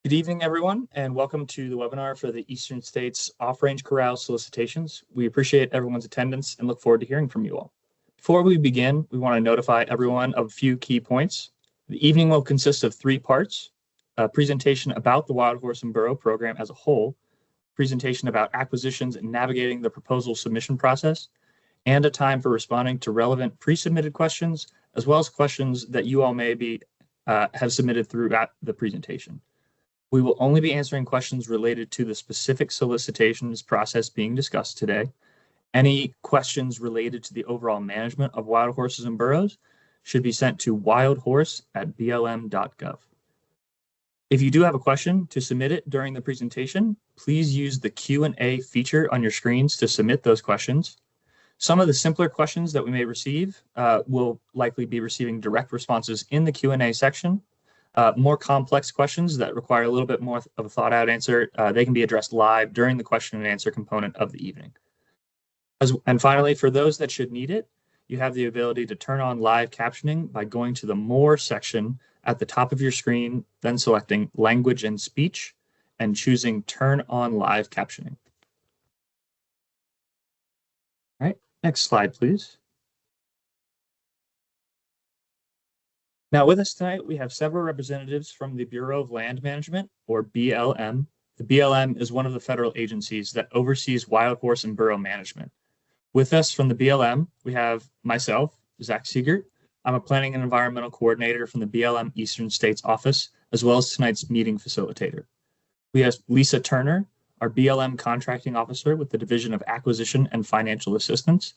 Good evening, everyone, and welcome to the webinar for the Eastern States Off-Range Corral Solicitations. We appreciate everyone's attendance and look forward to hearing from you all. Before we begin, we want to notify everyone of a few key points. The evening will consist of 3 parts: a presentation about the Wild Horse and Burro program as a whole, presentation about acquisitions and navigating the proposal submission process, and a time for responding to relevant pre-submitted questions, as well as questions that you all may have submitted throughout the presentation. We will only be answering questions related to the specific solicitations process being discussed today. Any questions related to the overall management of wild horses and burros should be sent to wildhorse@blm.gov. If you do have a question, to submit it during the presentation, please use the Q&A feature on your screens to submit those questions. Some of the simpler questions that we may receive will likely be receiving direct responses in the Q&A section. More complex questions that require a little bit more of a thought out answer, they can be addressed live during the question and answer component of the evening. And finally, for those that should need it, you have the ability to turn on live captioning by going to the More section at the top of your screen, then selecting Language and Speech and choosing Turn on Live Captioning. All right, next slide, please. Now with us tonight, we have several representatives from the Bureau of Land Management, or BLM. The BLM is one of the federal agencies that oversees wild horse and burro management. With us from the BLM, we have myself, Zach Siegert. I'm a Planning and Environmental Coordinator from the BLM Eastern States Office, as well as tonight's meeting facilitator. We have Lisa Turner, our BLM Contracting Officer with the Division of Acquisition and Financial Assistance.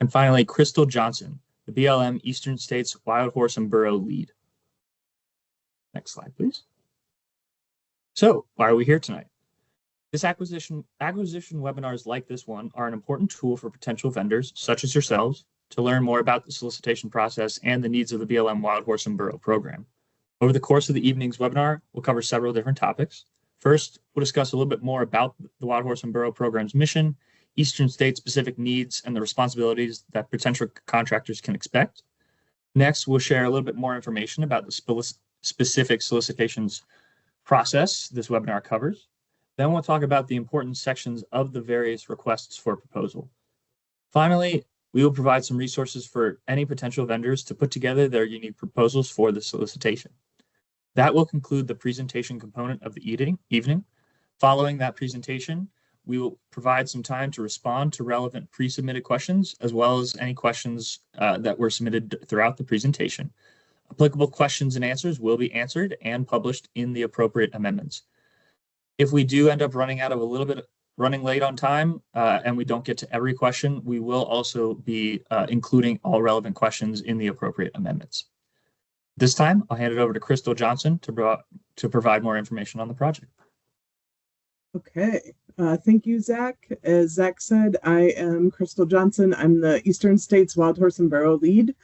And finally, Crystal Johnson, the BLM Eastern States Wild Horse and Burro Lead. Next slide, please. So, why are we here tonight? This acquisition webinars like this one are an important tool for potential vendors, such as yourselves, to learn more about the solicitation process and the needs of the BLM Wild Horse and Burro program. Over the course of the evening's webinar, we'll cover several different topics. First, we'll discuss a little bit more about the Wild Horse and Burro program's mission, Eastern States specific needs, and the responsibilities that potential contractors can expect. Next, we'll share a little bit more information about the specific solicitations process this webinar covers. Then we'll talk about the important sections of the various requests for proposal. Finally, we will provide some resources for any potential vendors to put together their unique proposals for the solicitation. That will conclude the presentation component of the evening. Following that presentation, we will provide some time to respond to relevant pre-submitted questions, as well as any questions that were submitted throughout the presentation. Applicable questions and answers will be answered and published in the appropriate amendments. If we do end up running late on time and we don't get to every question, we will also be including all relevant questions in the appropriate amendments. This time, I'll hand it over to Crystal Johnson to provide more information on the project. Okay, thank you, Zach. As Zach said, I am Crystal Johnson. I'm the Eastern States Wild Horse and Burro Lead.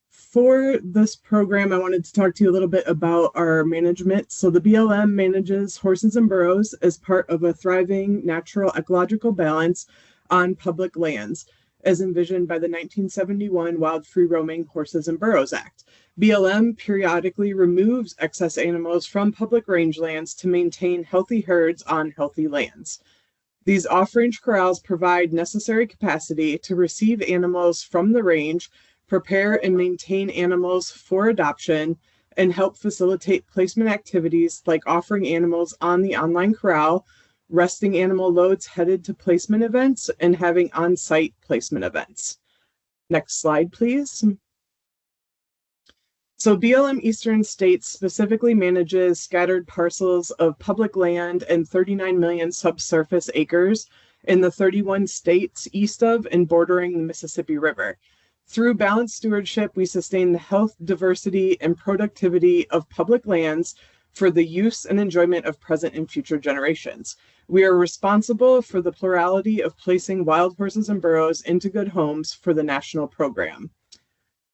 For this program, I wanted to talk to you a little bit about our management. So the BLM manages horses and burros as part of a thriving natural ecological balance on public lands, as envisioned by the 1971 Wild Free Roaming Horses and Burros Act. BLM periodically removes excess animals from public rangelands to maintain healthy herds on healthy lands. These off-range corrals provide necessary capacity to receive animals from the range, prepare and maintain animals for adoption, and help facilitate placement activities like offering animals on the online corral, resting animal loads headed to placement events, and having on-site placement events. Next slide, please. So BLM Eastern States specifically manages scattered parcels of public land and 39 million subsurface acres in the 31 states east of and bordering the Mississippi River. Through balanced stewardship, we sustain the health, diversity, and productivity of public lands for the use and enjoyment of present and future generations. We are responsible for the plurality of placing wild horses and burros into good homes for the national program.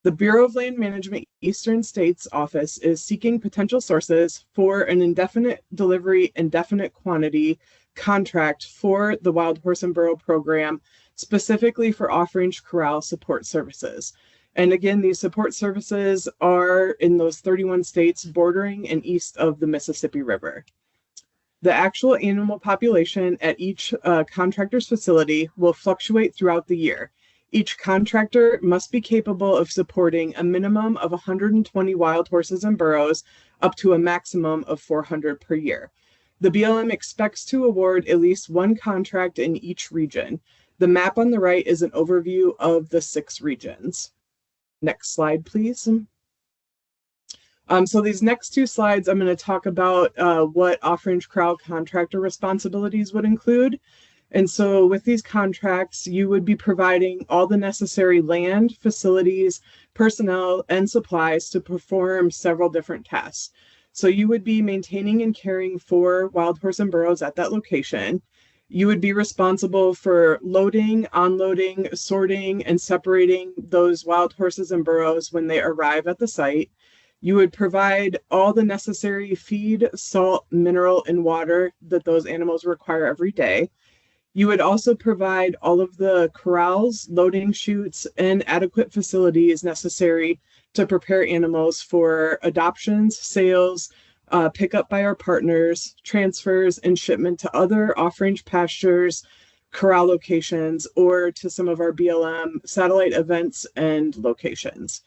The Bureau of Land Management Eastern States Office is seeking potential sources for an indefinite delivery, indefinite quantity contract for the Wild Horse and Burro program, specifically for off-range corral support services. And again, these support services are in those 31 states bordering and east of the Mississippi River. The actual animal population at each contractor's facility will fluctuate throughout the year. Each contractor must be capable of supporting a minimum of 120 wild horses and burros up to a maximum of 400 per year. The BLM expects to award at least one contract in each region. The map on the right is an overview of the 6 regions. Next slide, please. So these next 2 slides, I'm going to talk about what Off-Range Corral contractor responsibilities would include. And so with these contracts, you would be providing all the necessary land, facilities, personnel, and supplies to perform several different tasks. So you would be maintaining and caring for wild horse and burros at that location. You would be responsible for loading, unloading, sorting, and separating those wild horses and burros when they arrive at the site. You would provide all the necessary feed, salt, mineral, and water that those animals require every day. You would also provide all of the corrals, loading chutes, and adequate facilities necessary to prepare animals for adoptions, sales, pickup by our partners, transfers, and shipment to other off-range pastures, corral locations, or to some of our BLM satellite events and locations.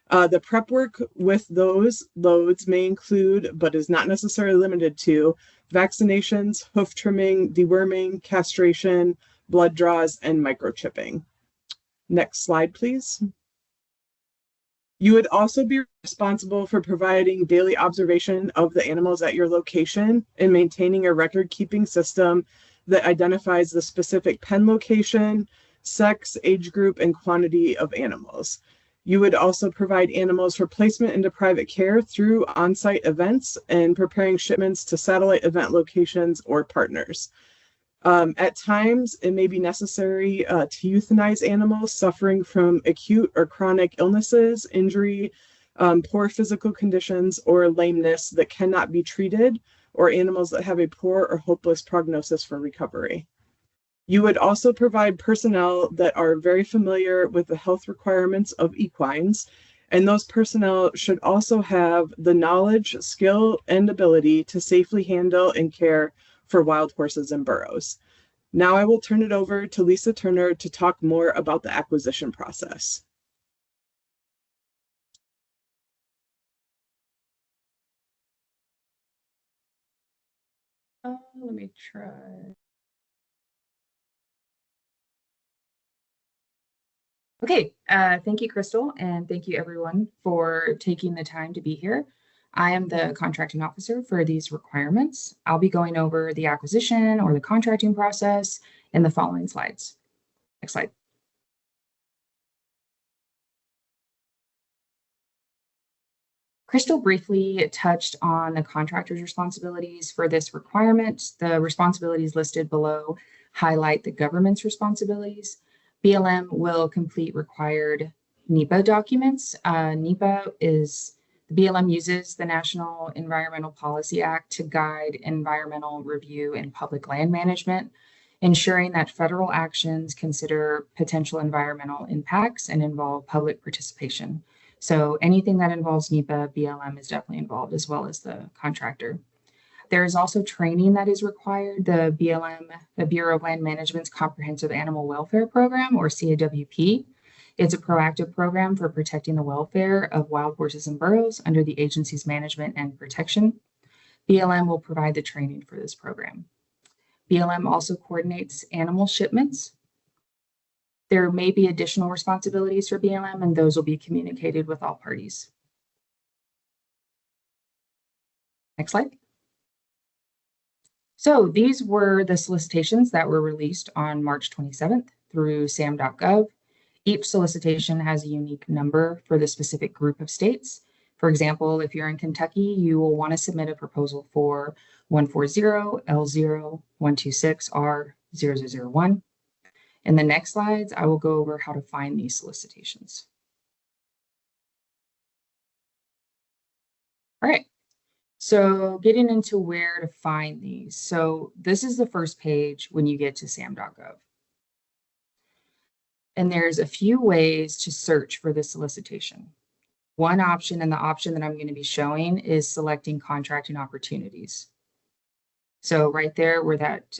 The prep work with those loads may include, but is not necessarily limited to, vaccinations, hoof trimming, deworming, castration, blood draws, and microchipping. Next slide, please. You would also be responsible for providing daily observation of the animals at your location and maintaining a record-keeping system that identifies the specific pen location, sex, age group, and quantity of animals. You would also provide animals for placement into private care through on-site events and preparing shipments to satellite event locations or partners. At times, it may be necessary to euthanize animals suffering from acute or chronic illnesses, injury, poor physical conditions, or lameness that cannot be treated, or animals that have a poor or hopeless prognosis for recovery. You would also provide personnel that are very familiar with the health requirements of equines, and those personnel should also have the knowledge, skill, and ability to safely handle and care for wild horses and burros. Now I will turn it over to Lisa Turner to talk more about the acquisition process. Let me try. Okay, thank you, Crystal, and thank you everyone for taking the time to be here. I am the contracting officer for these requirements. I'll be going over the acquisition or the contracting process in the following slides. Next slide. Crystal briefly touched on the contractor's responsibilities for this requirement. The responsibilities listed below highlight the government's responsibilities. BLM will complete required NEPA documents. NEPA is, the BLM uses the National Environmental Policy Act to guide environmental review in public land management, ensuring that federal actions consider potential environmental impacts and involve public participation. So anything that involves NEPA, BLM is definitely involved, as well as the contractor. There is also training that is required. The BLM, the Bureau of Land Management's Comprehensive Animal Welfare Program, or CAWP, it's a proactive program for protecting the welfare of wild horses and burros under the agency's management and protection. BLM will provide the training for this program. BLM also coordinates animal shipments. There may be additional responsibilities for BLM, and those will be communicated with all parties. Next slide. So these were the solicitations that were released on March 27th through SAM.gov. Each solicitation has a unique number for the specific group of states. For example, if you're in Kentucky, you will want to submit a proposal for 140L0126R0001. In the next slides, I will go over how to find these solicitations. All right, so getting into where to find these. So this is the first page when you get to SAM.gov. And there's a few ways to search for the solicitation. One option, and the option that I'm going to be showing, is selecting contracting opportunities. So right there where that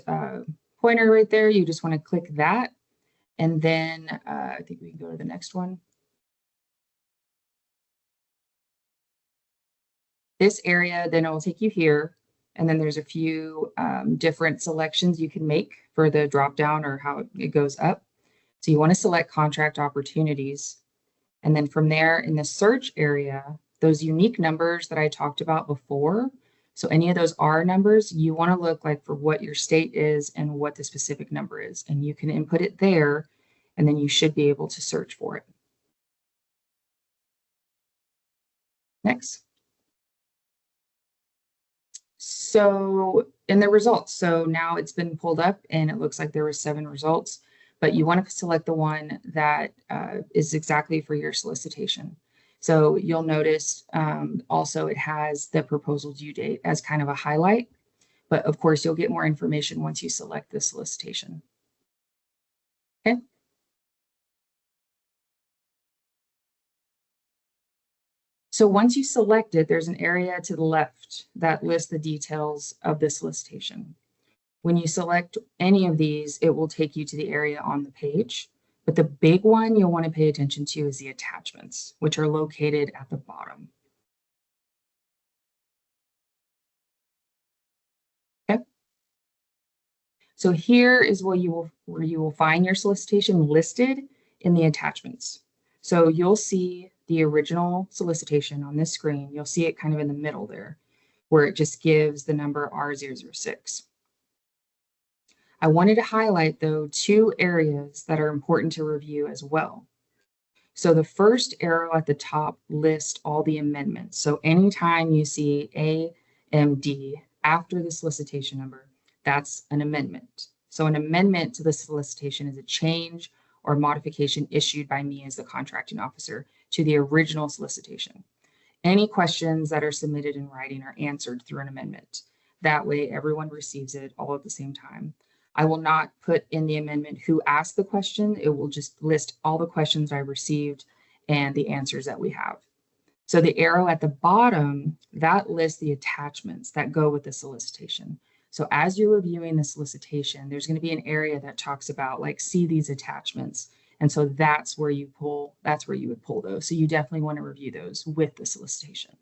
pointer right there, you just want to click that. And then I think we can go to the next one. This area, then it will take you here. And then there's a few different selections you can make for the drop down or how it goes up. So you want to select contract opportunities. And then from there in the search area, those unique numbers that I talked about before, so any of those R numbers, you want to look like for what your state is and what the specific number is. And you can input it there, and then you should be able to search for it. Next. So in the results, so now it's been pulled up and it looks like there were 7 results, but you want to select the one that is exactly for your solicitation. So you'll notice also it has the proposal due date as kind of a highlight, but of course you'll get more information once you select the solicitation. Okay. So once you select it, there's an area to the left that lists the details of the solicitation. When you select any of these, it will take you to the area on the page. But the big one you'll want to pay attention to is the attachments, which are located at the bottom. Okay. So here is where you will find your solicitation listed in the attachments. So you'll see the original solicitation on this screen. You'll see it kind of in the middle there, where it just gives the number R006. I wanted to highlight, though, 2 areas that are important to review as well. So the first arrow at the top lists all the amendments. So anytime you see AMD after the solicitation number, that's an amendment. So an amendment to the solicitation is a change or modification issued by me as the contracting officer to the original solicitation. Any questions that are submitted in writing are answered through an amendment. That way everyone receives it all at the same time. I will not put in the amendment who asked the question. It will just list all the questions I received and the answers that we have. So the arrow at the bottom, that lists the attachments that go with the solicitation. So as you're reviewing the solicitation, there's going to be an area that talks about like, see these attachments. And so that's where you would pull those. So you definitely want to review those with the solicitation.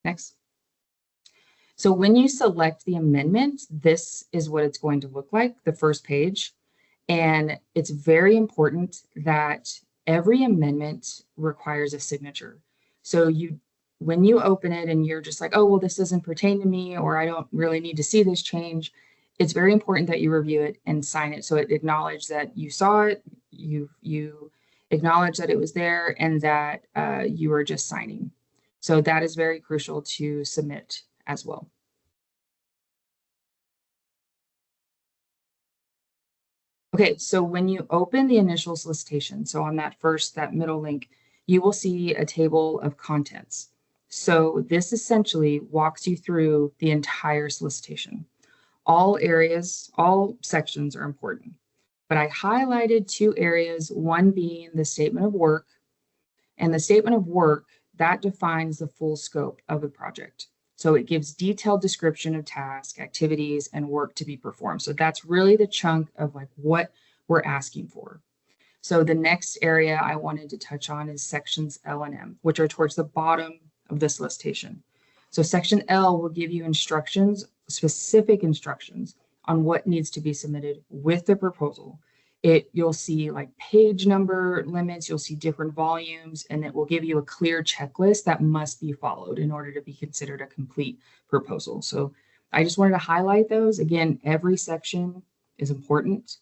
Next. So when you select the amendment, this is what it's going to look like, the first page. And it's very important that every amendment requires a signature. So when you open it and you're just like, oh, well, this doesn't pertain to me, or I don't really need to see this change, it's very important that you review it and sign it. So it acknowledges that you saw it, you acknowledge that it was there, and that you are just signing. So that is very crucial to submit as well. Okay, so when you open the initial solicitation, so on that middle link, you will see a table of contents. So this essentially walks you through the entire solicitation. All areas, all sections are important, but I highlighted 2 areas, one being the statement of work, and the statement of work, that defines the full scope of a project. So it gives detailed description of tasks, activities, and work to be performed. So that's really the chunk of like what we're asking for. So the next area I wanted to touch on is sections L and M, which are towards the bottom of the solicitation. So section L will give you instructions, specific instructions on what needs to be submitted with the proposal. You'll see like page number limits, you'll see different volumes, and it will give you a clear checklist that must be followed in order to be considered a complete proposal. So I just wanted to highlight those. Again, every section is important,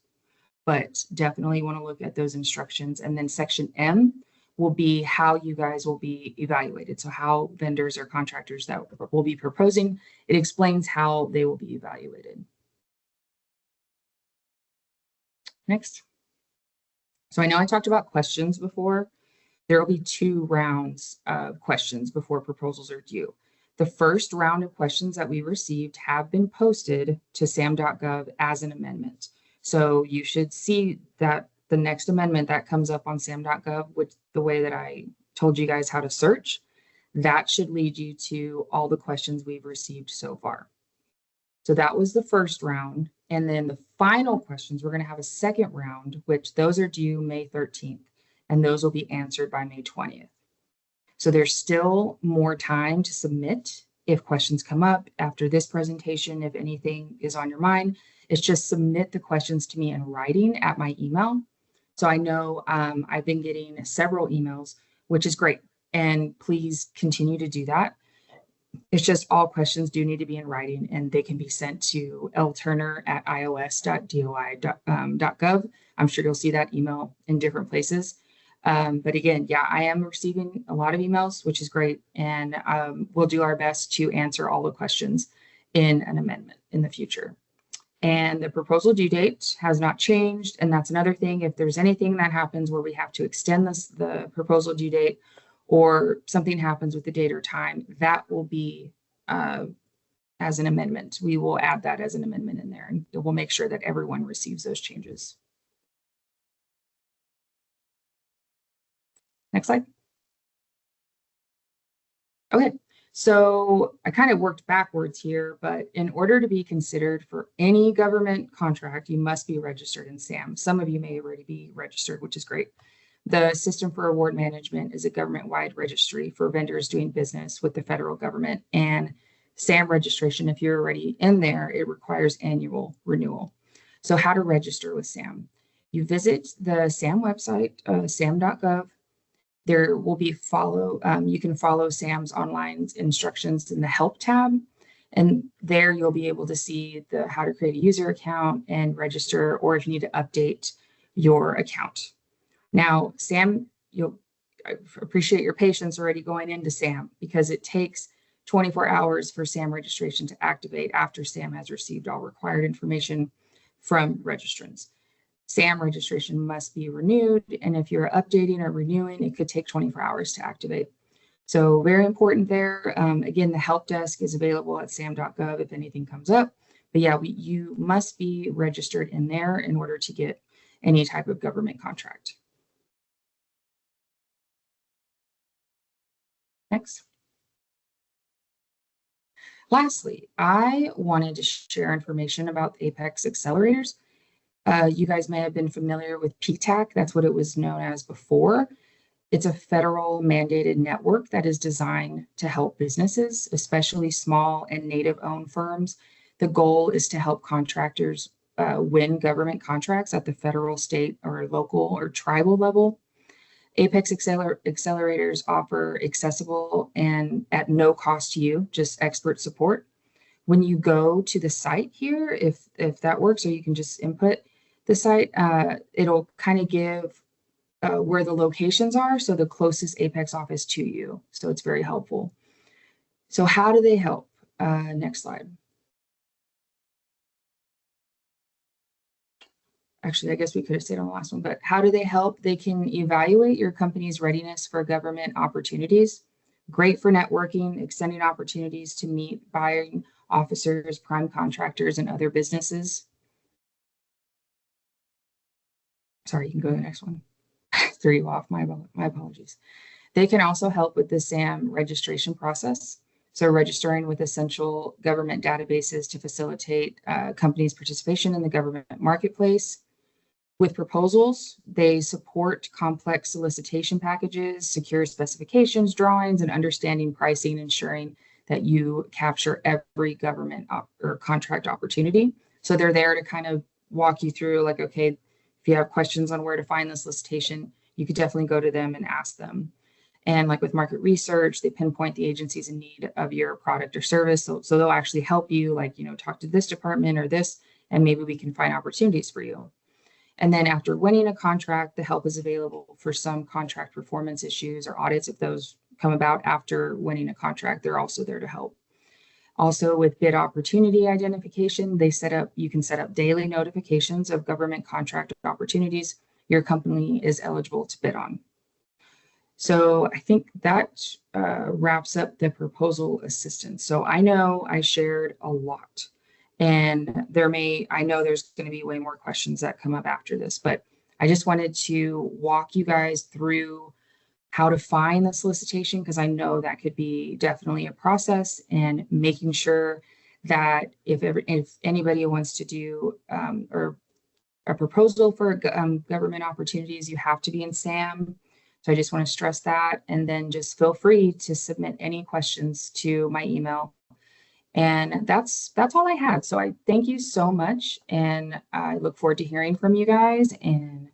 but definitely want to look at those instructions. And then section M will be how you guys will be evaluated. So how vendors or contractors that will be proposing, it explains how they will be evaluated. Next. So I know I talked about questions before. There will be 2 rounds of questions before proposals are due. The first round of questions that we received have been posted to SAM.gov as an amendment. So you should see that the next amendment that comes up on SAM.gov, which the way that I told you guys how to search, that should lead you to all the questions we've received so far. So that was the first round. And then the final questions, we're going to have a second round, which those are due May 13th, and those will be answered by May 20th. So there's still more time to submit if questions come up after this presentation. If anything is on your mind, it's just submit the questions to me in writing at my email. So I know I've been getting several emails, which is great. And please continue to do that. It's just all questions do need to be in writing, and they can be sent to lturner@ios.doi.gov. I'm sure you'll see that email in different places. But again, yeah, I am receiving a lot of emails, which is great. And we'll do our best to answer all the questions in an amendment in the future. And the proposal due date has not changed. And that's another thing. If there's anything that happens where we have to extend the proposal due date, or something happens with the date or time, that will be as an amendment. We will add that as an amendment in there, and we'll make sure that everyone receives those changes. Next slide. Okay, so I kind of worked backwards here, but in order to be considered for any government contract, you must be registered in SAM. Some of you may already be registered, which is great. The System for Award Management is a government-wide registry for vendors doing business with the federal government. And SAM registration, if you're already in there, it requires annual renewal. So how to register with SAM? You visit the SAM website, SAM.gov. There will be you can follow SAM's online instructions in the Help tab. And there you'll be able to see how to create a user account and register, or if you need to update your account. Now, SAM, I appreciate your patience already going into SAM, because it takes 24 hours for SAM registration to activate after SAM has received all required information from registrants. SAM registration must be renewed, and if you're updating or renewing, it could take 24 hours to activate. So very important there. Again, the help desk is available at SAM.gov if anything comes up. But yeah, you must be registered in there in order to get any type of government contract. Next. Lastly, I wanted to share information about Apex accelerators. You guys may have been familiar with PTAC. That's what it was known as before. It's a federal mandated network that is designed to help businesses, especially small and native-owned firms. The goal is to help contractors win government contracts at the federal, state, or local or tribal level. Apex accelerators offer accessible and at no cost to you, just expert support. When you go to the site here, if that works, or you can just input the site, it'll kind of give where the locations are, so the closest Apex office to you. So it's very helpful. So how do they help? Next slide. Actually, I guess we could have stayed on the last one, but how do they help? They can evaluate your company's readiness for government opportunities. Great for networking, extending opportunities to meet buying officers, prime contractors, and other businesses. Sorry, you can go to the next one. Threw you off, my apologies. They can also help with the SAM registration process. So registering with essential government databases to facilitate companies' participation in the government marketplace. With proposals, they support complex solicitation packages, secure specifications, drawings, and understanding pricing, ensuring that you capture every government or contract opportunity. So they're there to kind of walk you through, like, okay, if you have questions on where to find this solicitation, you could definitely go to them and ask them. And like with market research, they pinpoint the agencies in need of your product or service. So they'll actually help you, like, talk to this department or this, and maybe we can find opportunities for you. And then after winning a contract, the help is available for some contract performance issues or audits. If those come about after winning a contract, they're also there to help. Also with bid opportunity identification, you can set up daily notifications of government contract opportunities your company is eligible to bid on. So I think that wraps up the proposal assistance. So I know I shared a lot, And I know there's going to be way more questions that come up after this, but I just wanted to walk you guys through how to find the solicitation, because I know that could be definitely a process, and making sure that if anybody wants to do or a proposal for government opportunities, you have to be in SAM. So I just want to stress that. And then just feel free to submit any questions to my email. And that's all I had. So I thank you so much. And I look forward to hearing from you guys. And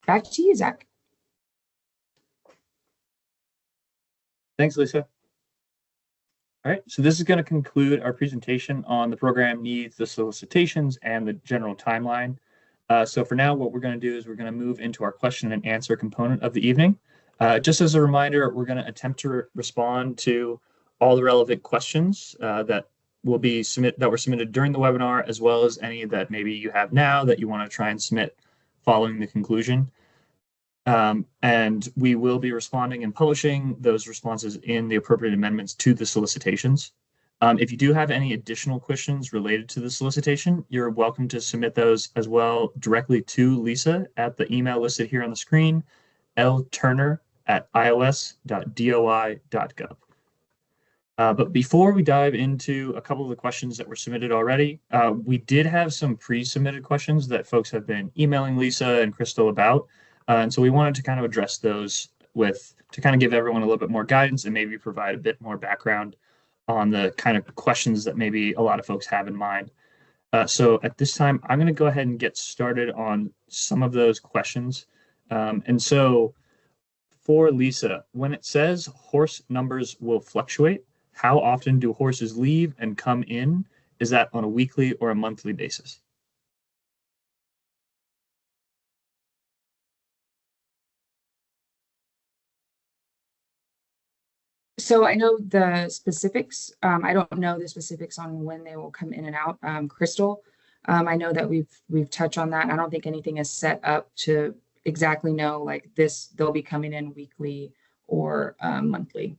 back to you, Zach. Thanks, Lisa. All right, so this is going to conclude our presentation on the program needs, the solicitations, and the general timeline. So for now, what we're going to do is we're going to move into our question and answer component of the evening. Just as a reminder, we're going to attempt to respond to all the relevant questions that were submitted during the webinar, as well as any that maybe you have now that you want to try and submit following the conclusion. And we will be responding and publishing those responses in the appropriate amendments to the solicitations. If you do have any additional questions related to the solicitation, you're welcome to submit those as well directly to Lisa at the email listed here on the screen, lturner@ios.doi.gov. But before we dive into a couple of the questions that were submitted already, we did have some pre-submitted questions that folks have been emailing Lisa and Crystal about. And so we wanted to kind of address those to kind of give everyone a little bit more guidance and maybe provide a bit more background on the kind of questions that maybe a lot of folks have in mind. So at this time, I'm going to go ahead and get started on some of those questions. And so for Lisa, when it says horse numbers will fluctuate, how often do horses leave and come in? Is that on a weekly or a monthly basis? So I know the specifics. I don't know the specifics on when they will come in and out. Crystal, I know that we've touched on that. I don't think anything is set up to exactly know like this. They'll be coming in weekly or monthly.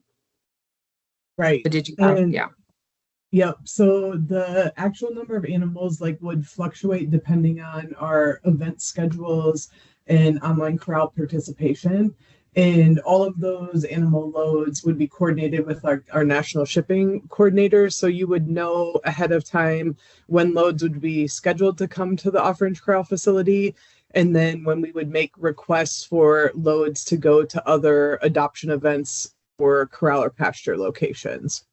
Right. But did you? Yeah. Yep. So the actual number of animals would fluctuate depending on our event schedules and online corral participation. And all of those animal loads would be coordinated with our national shipping coordinators. So you would know ahead of time when loads would be scheduled to come to the Off-Range Corral facility. And then when we would make requests for loads to go to other adoption events or corral or pasture locations.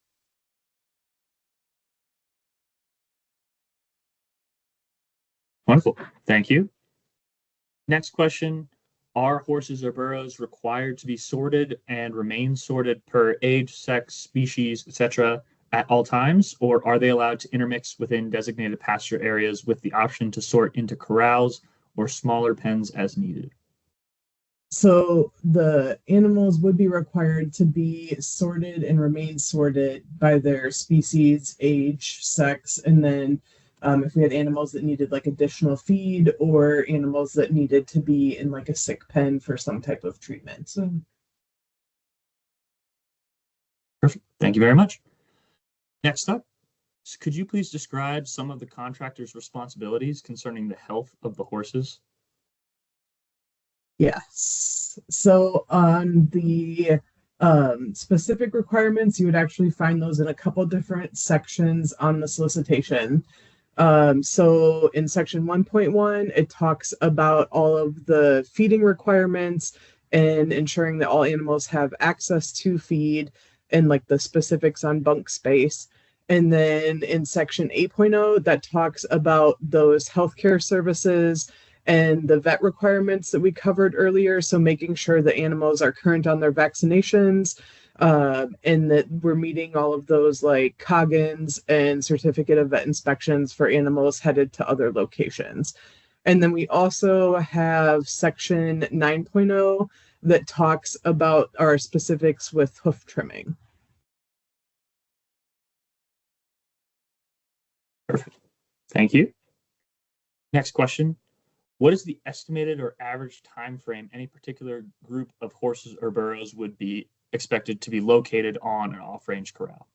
Wonderful. Thank you. Next question. Are horses or burros required to be sorted and remain sorted per age, sex, species, etc. at all times, or are they allowed to intermix within designated pasture areas with the option to sort into corrals or smaller pens as needed? So the animals would be required to be sorted and remain sorted by their species, age, sex, and then if we had animals that needed additional feed or animals that needed to be in a sick pen for some type of treatment. So. Perfect. Thank you very much. Next up, could you please describe some of the contractor's responsibilities concerning the health of the horses? Yes. So on the specific requirements, you would actually find those in a couple different sections on the solicitation. So in section 1.1, it talks about all of the feeding requirements and ensuring that all animals have access to feed and the specifics on bunk space. And then in section 8.0, that talks about those healthcare services and the vet requirements that we covered earlier. So making sure that animals are current on their vaccinations, and that we're meeting all of those Coggins and certificate of vet inspections for animals headed to other locations. And then we also have section 9.0 that talks about our specifics with hoof trimming. Perfect. Thank you. Next question. What is the estimated or average time frame any particular group of horses or burros would be expected to be located on an off-range corral?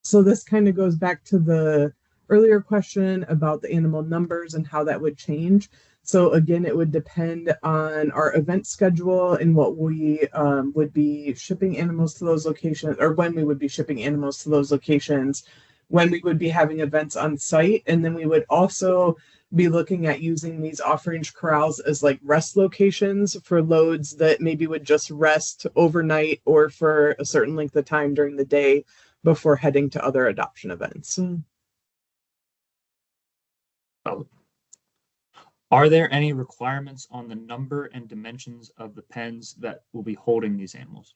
So this kind of goes back to the earlier question about the animal numbers and how that would change. So again, it would depend on our event schedule and what we would be shipping animals to those locations, or when we would be shipping animals to those locations, when we would be having events on site. And then we would also be looking at using these off-range corrals as like rest locations for loads that maybe would just rest overnight or for a certain length of time during the day before heading to other adoption events. Oh. Are there any requirements on the number and dimensions of the pens that will be holding these animals?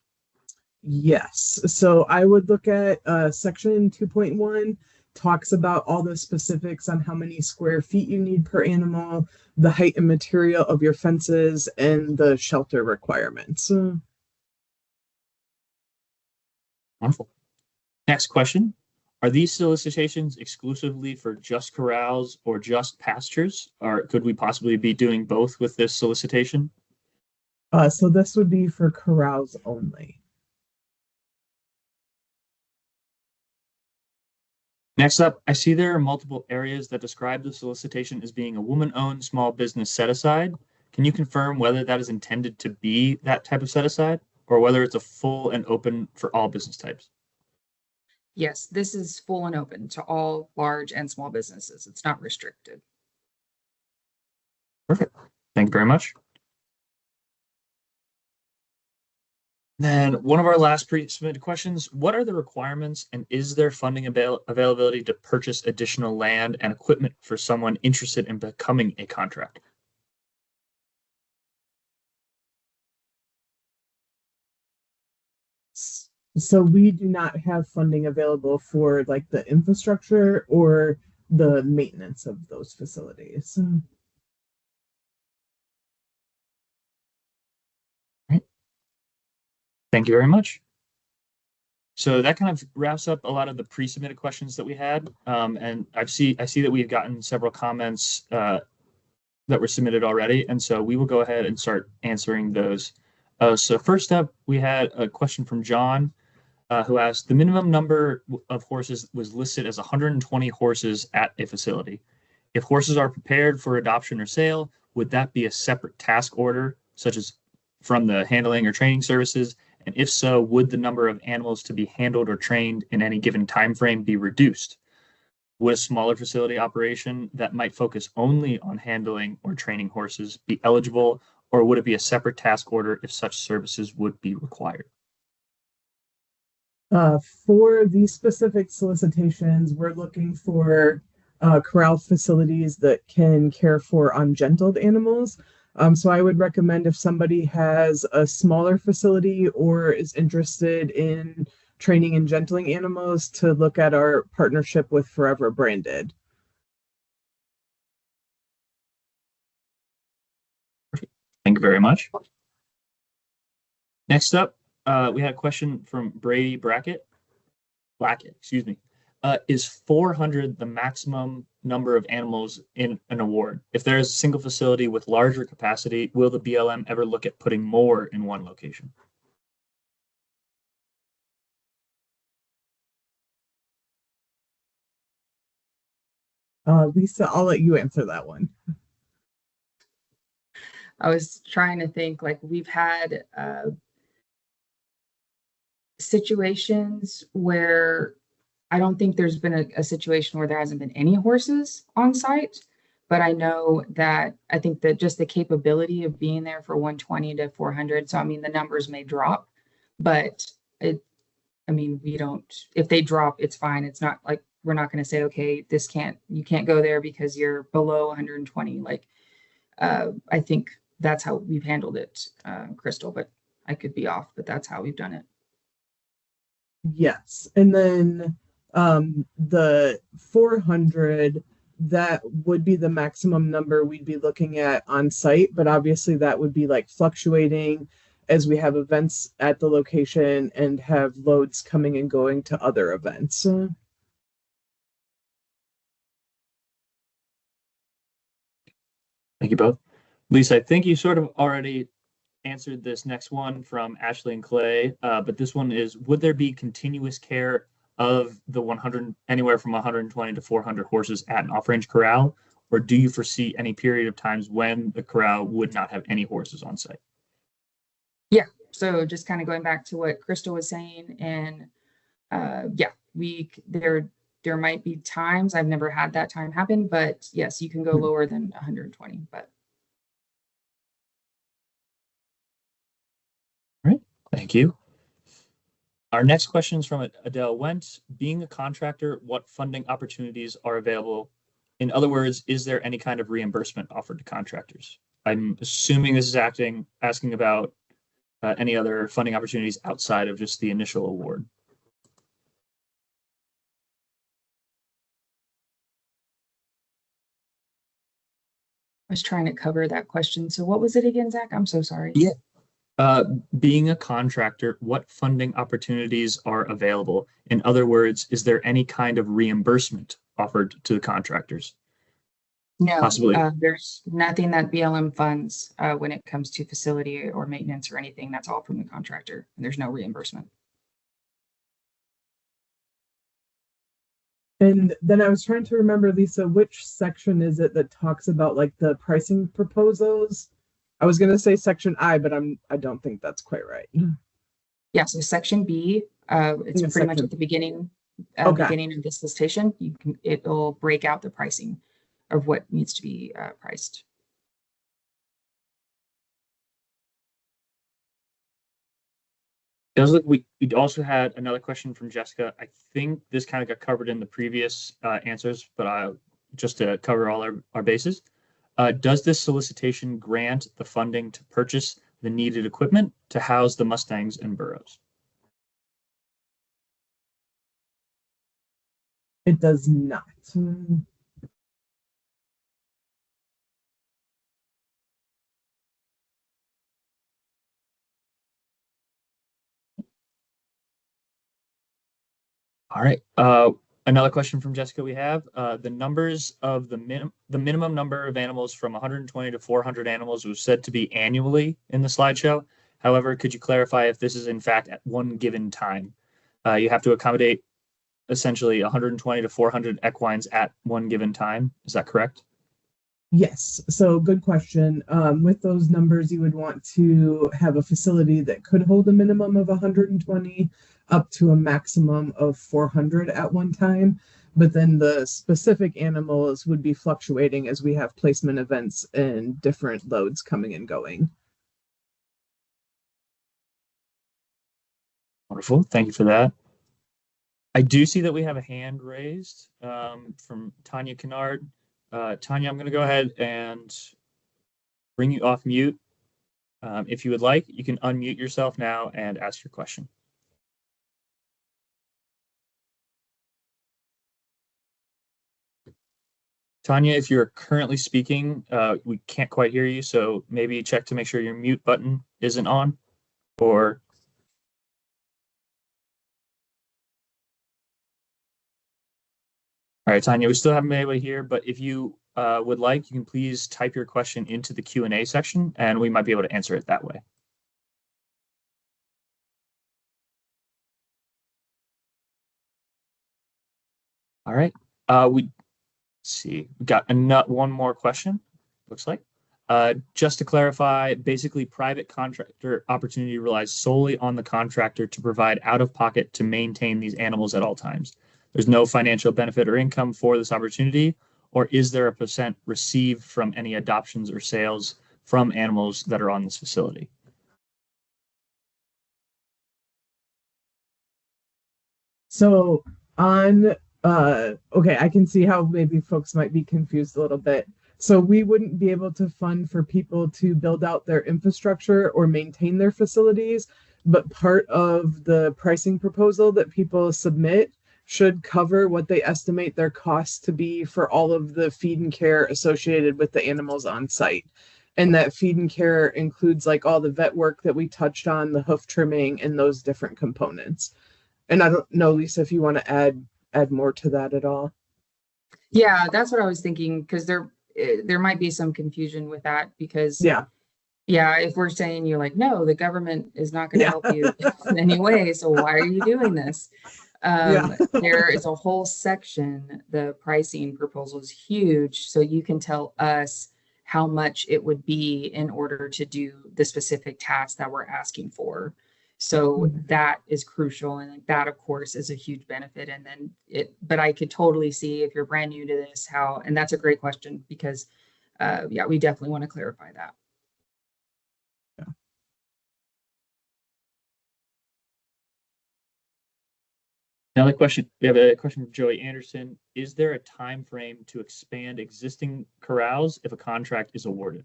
Yes. So I would look at section 2.1 talks about all the specifics on how many square feet you need per animal, the height and material of your fences, and the shelter requirements. Wonderful. Next question. Are these solicitations exclusively for just corrals or just pastures? Or could we possibly be doing both with this solicitation? So this would be for corrals only. Next up, I see there are multiple areas that describe the solicitation as being a woman-owned small business set-aside. Can you confirm whether that is intended to be that type of set-aside or whether it's a full and open for all business types? Yes, this is full and open to all large and small businesses. It's not restricted. Perfect. Thank you very much. Then one of our last pre-submitted questions, what are the requirements and is there funding availability to purchase additional land and equipment for someone interested in becoming a contractor? So we do not have funding available for like the infrastructure or the maintenance of those facilities. Right. Thank you very much. So that kind of wraps up a lot of the pre-submitted questions that we had. And I see that we've gotten several comments that were submitted already. And so we will go ahead and start answering those. So first up, we had a question from John. Who asked, the minimum number of horses was listed as 120 horses at a facility. If horses are prepared for adoption or sale, would that be a separate task order, such as from the handling or training services? And if so, would the number of animals to be handled or trained in any given time frame be reduced? Would a smaller facility operation that might focus only on handling or training horses be eligible, or would it be a separate task order if such services would be required? For these specific solicitations, we're looking for corral facilities that can care for ungentled animals. So I would recommend if somebody has a smaller facility or is interested in training and gentling animals to look at our partnership with Forever Branded. Thank you very much. Next up, we had a question from Brady Blackett, excuse me. Is 400 the maximum number of animals in an award? If there is a single facility with larger capacity, will the BLM ever look at putting more in one location? Lisa, I'll let you answer that one. I was trying to think, like, we've had situations where I don't think there's been a situation where there hasn't been any horses on site, but I know that I think that just the capability of being there for 120 to 400. So, I mean, the numbers may drop, but we don't, if they drop, it's fine. It's not like, we're not going to say, okay, you can't go there because you're below 120. Like, I think that's how we've handled it, Crystal, but I could be off, but that's how we've done it. Yes. And then the 400, that would be the maximum number we'd be looking at on site, but obviously that would be like fluctuating as we have events at the location and have loads coming and going to other events. Thank you both. Lisa, I think you sort of already answered this next one from Ashley and Clay, but this one is, would there be continuous care of the 100, anywhere from 120 to 400 horses at an off-range corral, or do you foresee any period of times when the corral would not have any horses on site? Yeah, so just kind of going back to what Crystal was saying, and yeah, there might be times, I've never had that time happen, but yes, you can go lower than 120. But all right, thank you. Our next question is from Adele Wentz. Being a contractor, what funding opportunities are available? In other words, is there any kind of reimbursement offered to contractors? I'm assuming this is asking about any other funding opportunities outside of just the initial award. I was trying to cover that question. So what was it again, Zach? I'm so sorry. Yeah. Being a contractor, what funding opportunities are available? In other words, is there any kind of reimbursement offered to the contractors? No, Possibly. There's nothing that BLM funds when it comes to facility or maintenance or anything. That's all from the contractor, and there's no reimbursement. And then I was trying to remember, Lisa, which section is it that talks about like the pricing proposals? I was going to say section I, but I don't think that's quite right. Yeah, so section B, it's pretty much at the beginning of the solicitation. It'll break out the pricing of what needs to be priced. It does look, we also had another question from Jessica. I think this kind of got covered in the previous answers, but just to cover all our bases. Does this solicitation grant the funding to purchase the needed equipment to house the Mustangs and burros? It does not. All right. Another question from Jessica we have. The numbers of the minimum number of animals from 120 to 400 animals was said to be annually in the slideshow. However, could you clarify if this is in fact at one given time? You have to accommodate essentially 120 to 400 equines at one given time. Is that correct? Yes. So good question. With those numbers, you would want to have a facility that could hold a minimum of 120 up to a maximum of 400 at one time. But then the specific animals would be fluctuating as we have placement events and different loads coming and going. Wonderful. Thank you for that. I do see that we have a hand raised from Tanya Kennard. Tanya, I'm going to go ahead and bring you off mute. If you would like, you can unmute yourself now and ask your question. Tanya, if you're currently speaking, we can't quite hear you, so maybe check to make sure your mute button isn't on, or... All right, Tanya, we still haven't been able to hear, but if you would like, you can please type your question into the Q&A section, and we might be able to answer it that way. All right, let's see, we got one more question, looks like. Just to clarify, basically private contractor opportunity relies solely on the contractor to provide out-of-pocket to maintain these animals at all times. There's no financial benefit or income for this opportunity, or is there a percent received from any adoptions or sales from animals that are on this facility? So on, okay, I can see how maybe folks might be confused a little bit. So we wouldn't be able to fund for people to build out their infrastructure or maintain their facilities, but part of the pricing proposal that people submit should cover what they estimate their costs to be for all of the feed and care associated with the animals on site. And that feed and care includes like all the vet work that we touched on, the hoof trimming, and those different components. And I don't know, Lisa, if you want to add more to that at all. Yeah, that's what I was thinking, because there might be some confusion with that, because yeah, if we're saying you're like, no, the government is not going to help you in any way, so why are you doing this? Yeah. There is a whole section, the pricing proposal is huge, so you can tell us how much it would be in order to do the specific task that we're asking for. So that is crucial, and that of course is a huge benefit. And then but I could totally see if you're brand new to this, how, and that's a great question because yeah, we definitely want to clarify that. Another question, we have a question from Joey Anderson. Is there a time frame to expand existing corrals if a contract is awarded?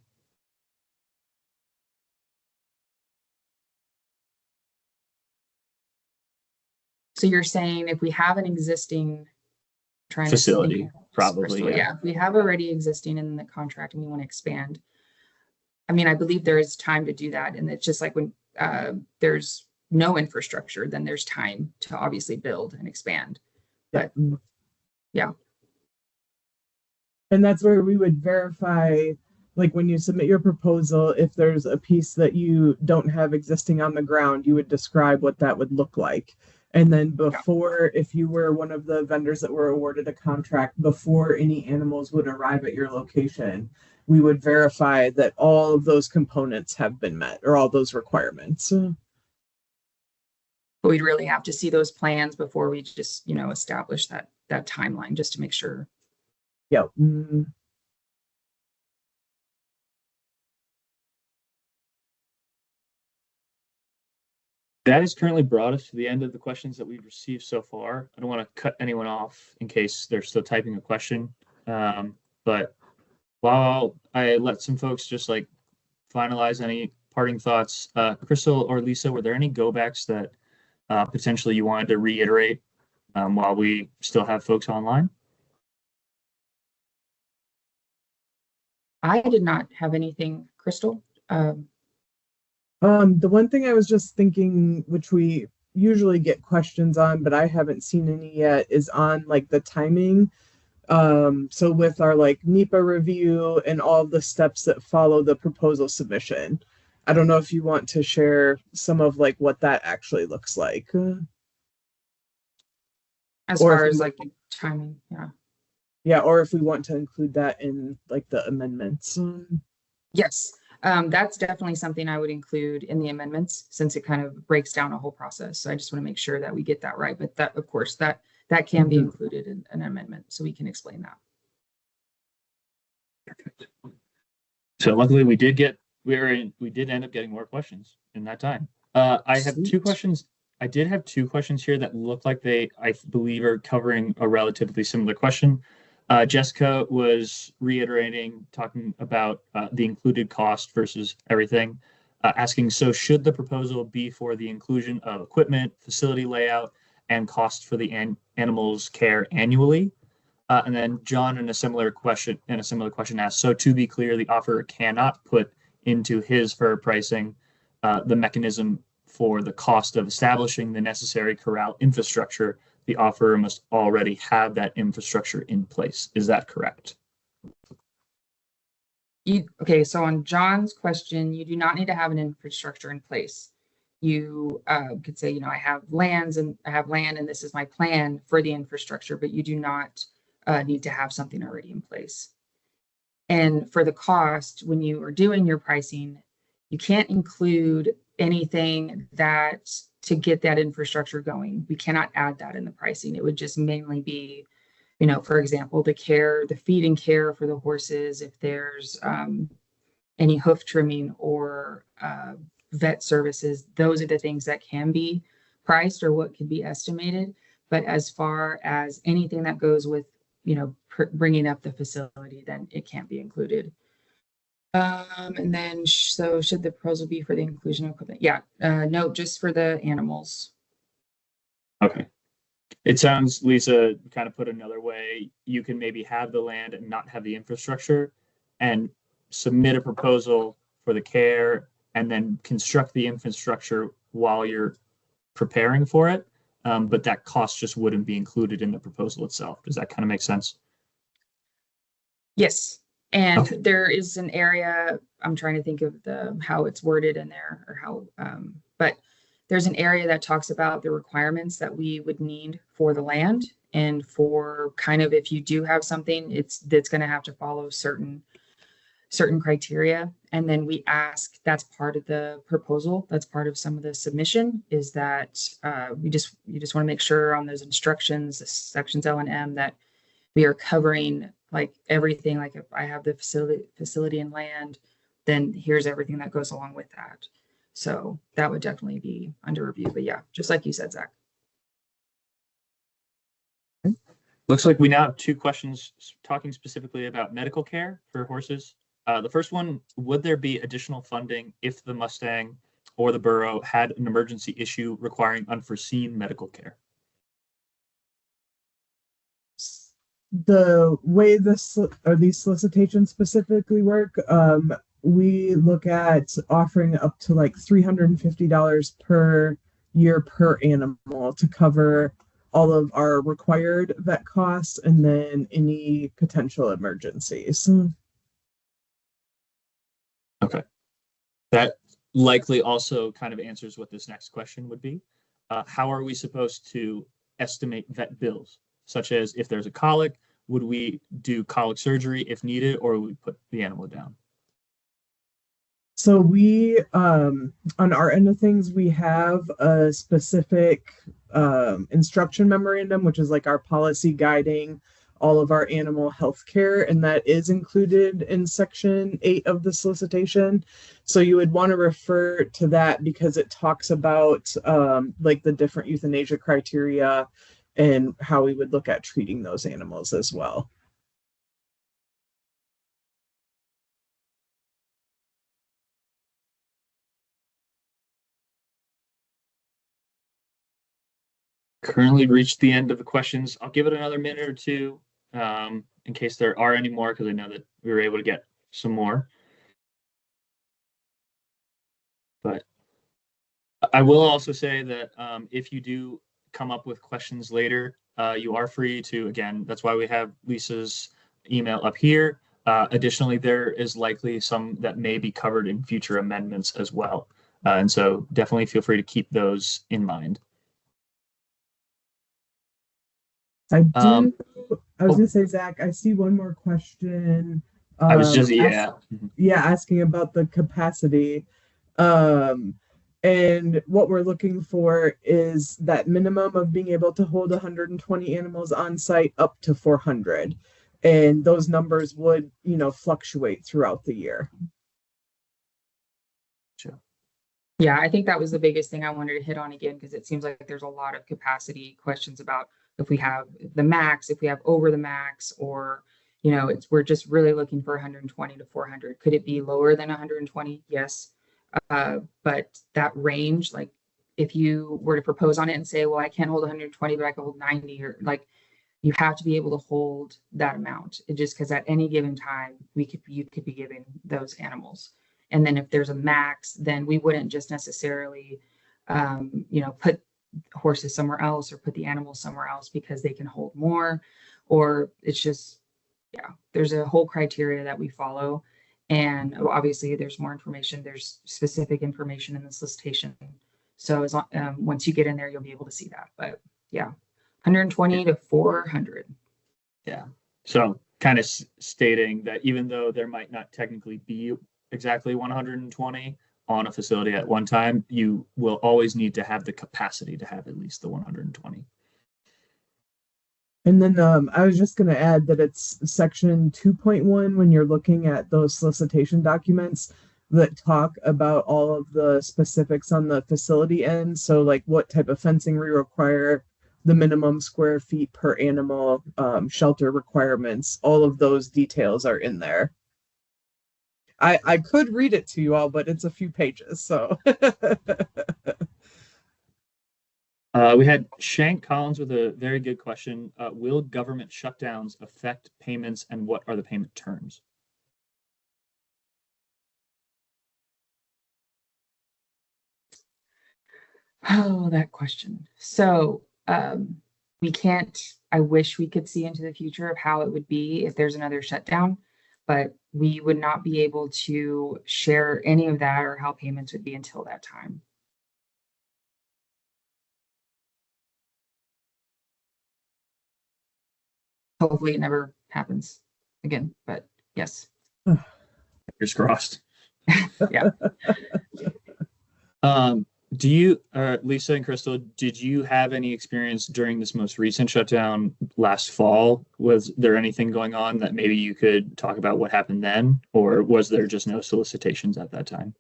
So you're saying if we have an existing Facility, probably, yeah. If we have already existing in the contract and we want to expand, I mean, I believe there is time to do that. And it's just like when there's no infrastructure, then there's time to obviously build and expand. But yeah. And that's where we would verify, like when you submit your proposal, if there's a piece that you don't have existing on the ground, you would describe what that would look like. And then before, if you were one of the vendors that were awarded a contract, before any animals would arrive at your location, we would verify that all of those components have been met, or all those requirements. But we'd really have to see those plans before we just, establish that timeline, just to make sure. Yeah. That has currently brought us to the end of the questions that we've received so far. I don't want to cut anyone off in case they're still typing a question. But while I let some folks just like finalize any parting thoughts, Crystal or Lisa, were there any go backs that potentially you wanted to reiterate while we still have folks online? I did not have anything, Crystal. The one thing I was just thinking, which we usually get questions on, but I haven't seen any yet, is on like the timing. So with our like NEPA review and all the steps that follow the proposal submission, I don't know if you want to share some of like what that actually looks like. As far as like the timing, yeah. Yeah, or if we want to include that in like the amendments. Yes, that's definitely something I would include in the amendments, since it kind of breaks down a whole process. So I just want to make sure that we get that right. But that, of course, that can be included in an amendment, so we can explain that. Perfect. So luckily we did end up getting more questions in that time. I have two questions. I did have two questions here that look like I believe, are covering a relatively similar question. Jessica was talking about the included cost versus everything, asking, so should the proposal be for the inclusion of equipment, facility layout, and cost for the animals' care annually? And then John, in a similar question asked, so to be clear, the offerer cannot put into his FER pricing the mechanism for the cost of establishing the necessary corral infrastructure. The offerer must already have that infrastructure in place. Is that correct? Okay, so on John's question, you do not need to have an infrastructure in place. You could say, I have land and this is my plan for the infrastructure, but you do not need to have something already in place. And for the cost, when you are doing your pricing, you can't include anything to get that infrastructure going. We cannot add that in the pricing. It would just mainly be, for example, the feed and care for the horses, if there's any hoof trimming or vet services, those are the things that can be priced or what can be estimated. But as far as anything that goes with, bringing up the facility, then it can't be included. And then, so should the proposal be for the inclusion of equipment? Yeah, no, just for the animals. Okay. It sounds, Lisa, kind of put another way, you can maybe have the land and not have the infrastructure and submit a proposal for the care and then construct the infrastructure while you're preparing for it. But that cost just wouldn't be included in the proposal itself. Does that kind of make sense? Yes. And there is an area, I'm trying to think of how it's worded in there, or how, but there's an area that talks about the requirements that we would need for the land, and for kind of, if you do have something, that's going to have to follow certain criteria. And then we ask, that's part of the proposal, that's part of some of the submission, is that you just want to make sure on those instructions, sections L and M, that we are covering like everything. Like if I have the facility and land, then here's everything that goes along with that. So that would definitely be under review. But yeah, just like you said, Zach. Looks like we now have two questions talking specifically about medical care for horses. The first one, would there be additional funding if the Mustang or the burro had an emergency issue requiring unforeseen medical care? The way these solicitations specifically work, we look at offering up to like $350 per year per animal to cover all of our required vet costs and then any potential emergencies. Okay. That likely also kind of answers what this next question would be. How are we supposed to estimate vet bills, such as if there's a colic, would we do colic surgery if needed, or would we put the animal down? So we, on our end of things, we have a specific instruction memorandum, which is like our policy guiding all of our animal health care, and that is included in Section 8 of the solicitation. So you would want to refer to that because it talks about like the different euthanasia criteria and how we would look at treating those animals as well. Currently reached the end of the questions. I'll give it another minute or two in case there are any more, because I know that we were able to get some more. But I will also say that if you do come up with questions later, you are free to, again, that's why we have Lisa's email up here. Additionally, there is likely some that may be covered in future amendments as well. And so definitely feel free to keep those in mind. I was gonna say, Zach, I see one more question. I was just, asking about the capacity. And what we're looking for is that minimum of being able to hold 120 animals on site up to 400. And those numbers would, fluctuate throughout the year. Sure. Yeah, I think that was the biggest thing I wanted to hit on again, because it seems like there's a lot of capacity questions about if we have the max, if we have over the max, or, we're just really looking for 120 to 400. Could it be lower than 120? Yes. But that range, like if you were to propose on it and say, well, I can't hold 120, but I can hold 90, or like, you have to be able to hold that amount. It just because at any given time, you could be giving those animals. And then if there's a max, then we wouldn't just necessarily, put horses somewhere else or put the animals somewhere else because they can hold more, or it's just, there's a whole criteria that we follow. And obviously there's more information, there's specific information in the solicitation. So as long, once you get in there, you'll be able to see that. But yeah, 120 to 400. Yeah. So kind of stating that even though there might not technically be exactly 120 on a facility at one time, you will always need to have the capacity to have at least the 120. And then I was just going to add that it's Section 2.1 when you're looking at those solicitation documents that talk about all of the specifics on the facility end. So like what type of fencing we require, the minimum square feet per animal, shelter requirements, all of those details are in there. I could read it to you all, but it's a few pages, so. We had Shank Collins with a very good question. Will government shutdowns affect payments, and what are the payment terms? Oh, that question. So we can't, I wish we could see into the future of how it would be if there's another shutdown, but we would not be able to share any of that or how payments would be until that time. Hopefully it never happens again, but yes. Fingers crossed. Yeah. Do you, Lisa and Crystal, did you have any experience during this most recent shutdown last fall? Was there anything going on that maybe you could talk about what happened then, or was there just no solicitations at that time?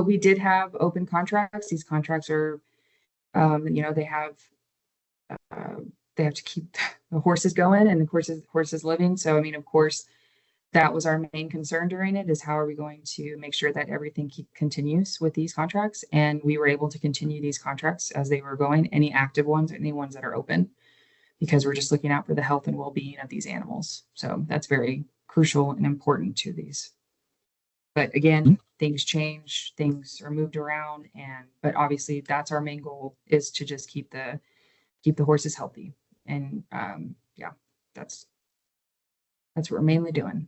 We did have open contracts. These contracts are, they have to keep the horses going and the horses living. So, I mean, of course, that was our main concern during it, is how are we going to make sure that everything continues with these contracts? And we were able to continue these contracts as they were going, any active ones, any ones that are open, because we're just looking out for the health and well-being of these animals. So that's very crucial and important to these. But again, things change, things are moved around, but obviously that's our main goal, is to just keep the horses healthy. And yeah, that's what we're mainly doing.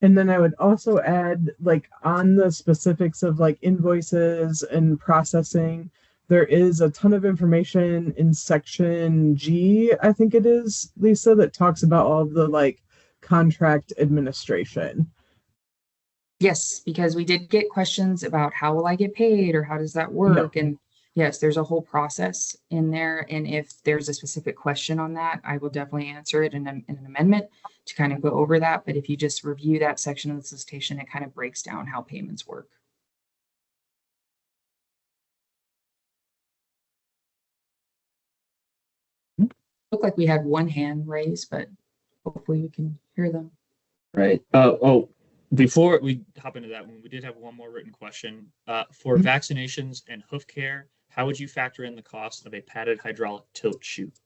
And then I would also add, like, on the specifics of like invoices and processing, there is a ton of information in section G, I think it is, Lisa, that talks about all of the like contract administration. Yes, because we did get questions about how will I get paid, or how does that work? And yes, there's a whole process in there. And if there's a specific question on that, I will definitely answer it in an amendment to kind of go over that. But if you just review that section of the solicitation, it kind of breaks down how payments work. Looked like we had one hand raised, but hopefully we can hear them. Right. Before we hop into that one, we did have one more written question. For vaccinations and hoof care, how would you factor in the cost of a padded hydraulic tilt chute?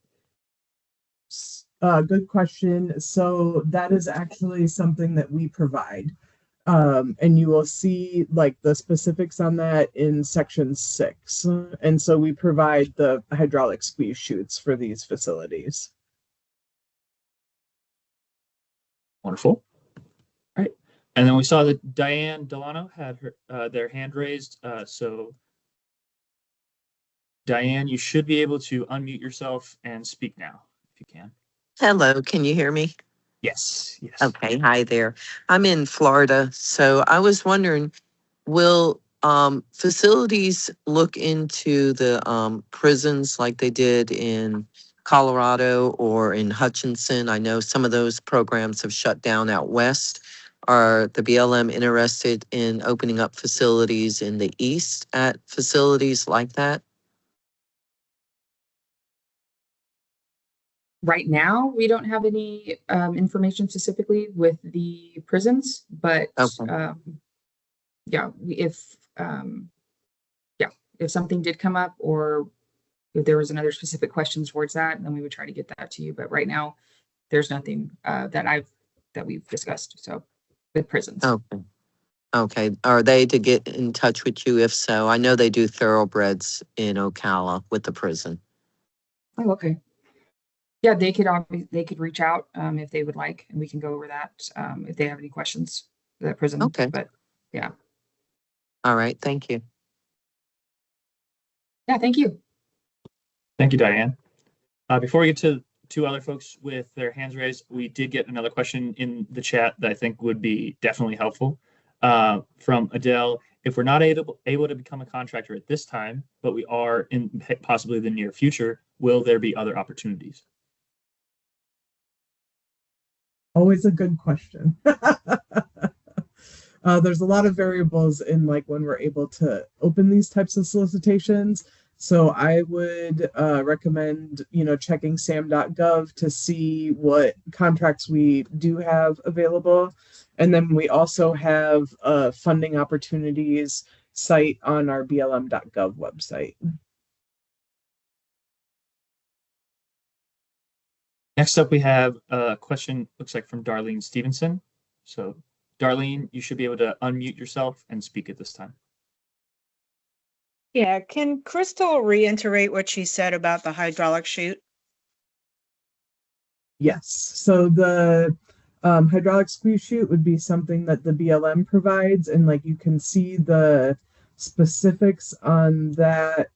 Good question. So that is actually something that we provide. And you will see like the specifics on that in section 6. And so we provide the hydraulic squeeze chutes for these facilities. Wonderful. All right. And then we saw that Diane Delano had their hand raised. So Diane, you should be able to unmute yourself and speak now, if you can. Hello, can you hear me? Yes. Okay, hi there. I'm in Florida, so I was wondering, will facilities look into the prisons like they did in Colorado or in Hutchinson? I know some of those programs have shut down out west. Are the BLM interested in opening up facilities in the east at facilities like that? Right now, we don't have any information specifically with the prisons, but Okay. yeah, if something did come up, or if there was another specific question towards that, then we would try to get that to you. But right now, there's nothing that we've discussed. So with prisons. Okay. Okay. Are they to get in touch with you if so? I know they do thoroughbreds in Ocala with the prison. Oh, okay. Yeah, they could reach out if they would like, and we can go over that if they have any questions for that prison. Okay. But yeah. All right. Thank you. Yeah, thank you. Thank you, Diane. Before we get to two other folks with their hands raised, we did get another question in the chat that I think would be definitely helpful from Adele. If we're not able to become a contractor at this time, but we are in possibly the near future, will there be other opportunities? Always a good question. There's a lot of variables in like when we're able to open these types of solicitations. So I would recommend, checking SAM.gov to see what contracts we do have available. And then we also have funding opportunities site on our BLM.gov website. Next up, we have a question, looks like from Darlene Stevenson. So Darlene, you should be able to unmute yourself and speak at this time. Yeah, can Crystal reiterate what she said about the hydraulic chute? Yes, so the hydraulic squeeze chute would be something that the BLM provides, and like you can see the specifics on that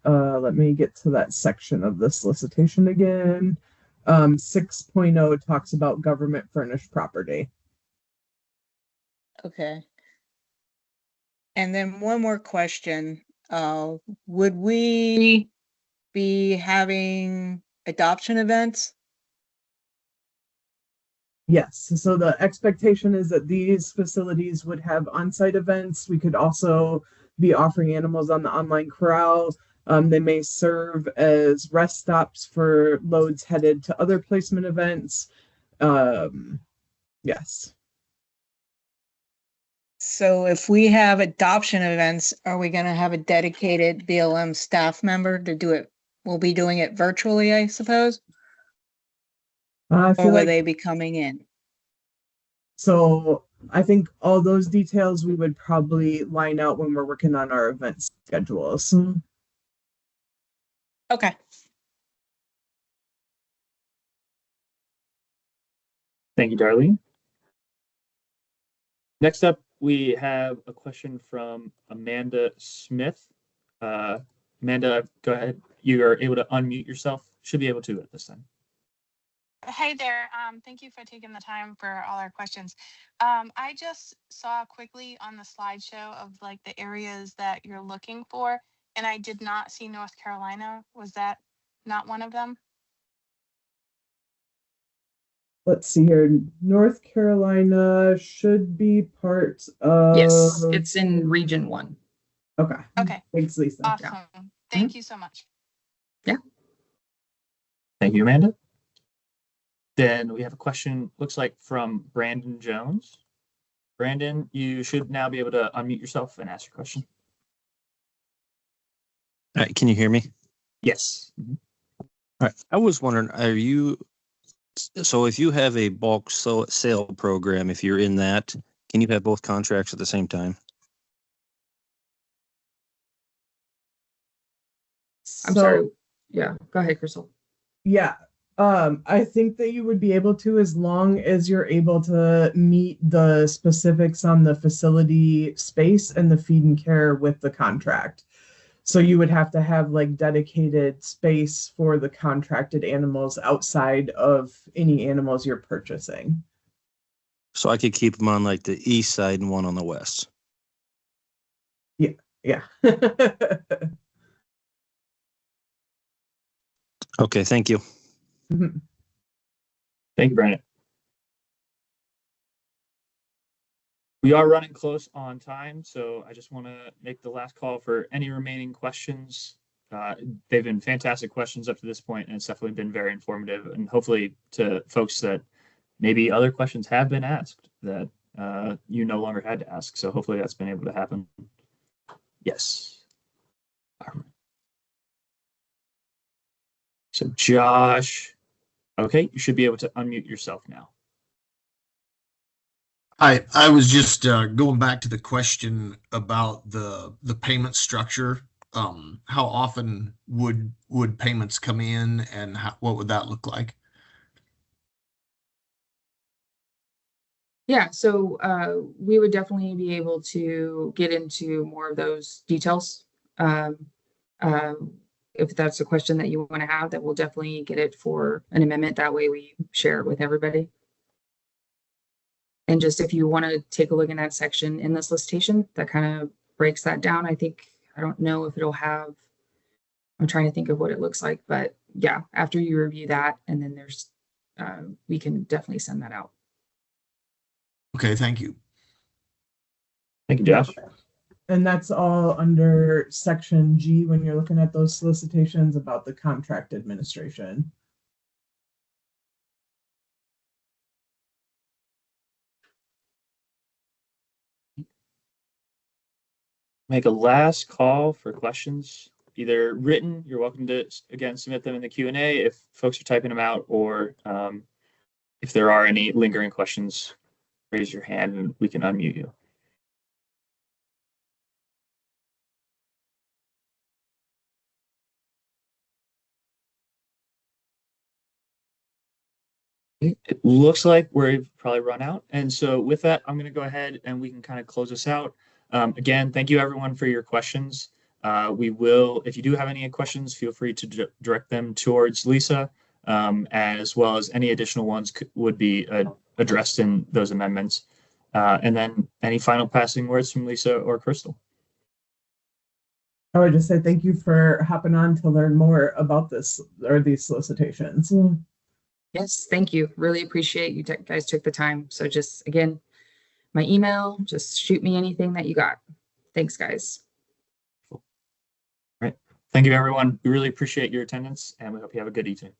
let me get to that section of the solicitation again. 6.0 talks about government furnished property. Okay. And then one more question. Would we be having adoption events? Yes, so the expectation is that these facilities would have on-site events. We could also be offering animals on the online corral. They may serve as rest stops for loads headed to other placement events. Yes. So if we have adoption events, are we going to have a dedicated BLM staff member to do it? We'll be doing it virtually, I suppose, I or feel will like they be coming in? so. I think all those details we would probably line out when we're working on our event schedules. Okay. Thank you, Darlene. Next up, we have a question from Amanda Smith. Amanda, go ahead. You are able to unmute yourself. Should be able to at this time. Hey there. Thank you for taking the time for all our questions. I just saw quickly on the slideshow of like the areas that you're looking for, and I did not see North Carolina. Was that not one of them? Let's see here. North Carolina should be part Yes, of. it's in Region 1. Okay. Okay, Thanks, Lisa. awesome. Thank you so much. Thank you, Amanda. Then we have a question, looks like from Brandon Jones. Brandon, you should now be able to unmute yourself and ask your question. All right, can you hear me? Yes. All right, I was wondering, so if you have a bulk sale program, if you're in that, can you have both contracts at the same time? I'm sorry. Yeah, go ahead, Crystal. Yeah. I think that you would be able to, as long as you're able to meet the specifics on the facility space and the feed and care with the contract. So you would have to have like dedicated space for the contracted animals outside of any animals you're purchasing. So I could keep them on like the east side and one on the west. Yeah. Okay, thank you. Thank you, Brandon. We are running close on time, so I just want to make the last call for any remaining questions. They've been fantastic questions up to this point, and it's definitely been very informative, and hopefully to folks that maybe other questions have been asked that you no longer had to ask. So hopefully that's been able to happen. Yes. So Josh, okay, you should be able to unmute yourself now. I was just going back to the question about the payment structure. How often would payments come in, and what would that look like? Yeah, so we would definitely be able to get into more of those details. If that's a question that you want to have, that we'll definitely get it for an amendment. That way we share it with everybody. And just if you want to take a look in that section in the solicitation, that kind of breaks that down. I don't know if it'll have, I'm trying to think of what it looks like, but yeah, after you review that, and then there's, we can definitely send that out. Okay, thank you. Thank you, Josh. And that's all under section G when you're looking at those solicitations about the contract administration. Make a last call for questions, either written, you're welcome to, again, submit them in the Q&A if folks are typing them out, or if there are any lingering questions, raise your hand and we can unmute you. It looks like we've probably run out. And so with that, I'm going to go ahead and we can kind of close this out. Again, thank you everyone for your questions. We will, if you do have any questions, feel free to direct them towards Lisa, as well as any additional ones would be addressed in those amendments. And then any final passing words from Lisa or Crystal? I would just say thank you for hopping on to learn more about this or these solicitations. Yes, thank you. Really appreciate you guys took the time. So just again, my email, just shoot me anything that you got. Thanks, guys. Cool. All right. Thank you, everyone. We really appreciate your attendance, and we hope you have a good evening.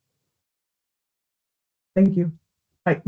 Thank you. Bye.